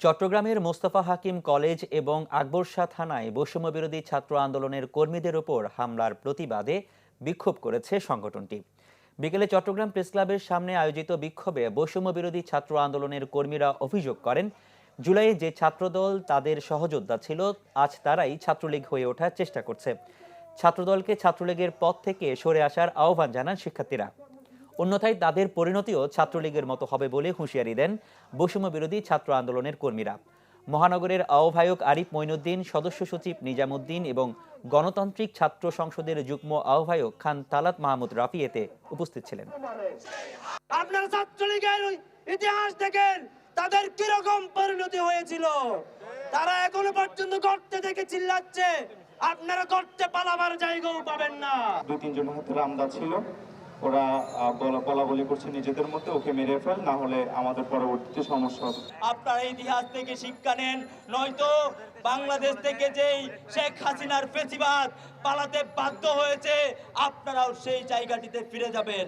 চট্টগ্রামের মোস্তফা হাকিম কলেজ এবং আকবর শাহ থানায় বৈষম্যবিরোধী ছাত্র আন্দোলনের কর্মীদের ওপর হামলার প্রতিবাদে বিক্ষোভ করেছে সংগঠনটি। বিকেলে চট্টগ্রাম প্রেসক্লাবের সামনে আয়োজিত বিক্ষোভে বৈষম্যবিরোধী ছাত্র আন্দোলনের কর্মীরা অভিযোগ করেন, জুলাইয়ে যে ছাত্রদল তাদের সহযোদ্ধা ছিল, আজ তারাই ছাত্রলীগ হয়ে ওঠার চেষ্টা করছে। ছাত্রদলকে ছাত্রলীগের পদ থেকে সরে আসার আহ্বান জানান শিক্ষার্থীরা। অন্যথায় তাদের পরিণতিও ছাত্রলীগের মতো হবে বলে হুঁশিয়ারি দেন বৈষম্যবিরোধী ছাত্র আন্দোলনের কর্মীরা। মহানগরের আহ্বায়ক আরিফ মঈনুদ্দিন, সদস্য সচিব নিজামুদ্দিন এবং গণতান্ত্রিক ছাত্র সংসদের যুগ্ম আহ্বায়ক খান তালাত মাহমুদ রাফি এতে উপস্থিত ছিলেন। আপনারা ছাত্রলীগের ইতিহাস দেখেন, তাদের কিরকম পরিণতি হয়েছিল। তারা এখনো পর্যন্ত গর্তে থেকে চিল্লাচ্ছে, আপনারা গর্তে পালাবার জায়গাও পাবেন না। দুই তিনজন হাতে রামদা ছিল, ওরা বলা করছে নিজেদের মধ্যে, ওকে মেরে ফেল, না হলে আমাদের পরবর্তীতে সমস্যা হবে। আপনারা ইতিহাস থেকে শিক্ষা নেন, নয়তো বাংলাদেশ থেকে যেই শেখ হাসিনার ফেসিবাদ পালাতে বাধ্য হয়েছে, আপনারাও সেই জায়গাটিতে ফিরে যাবেন।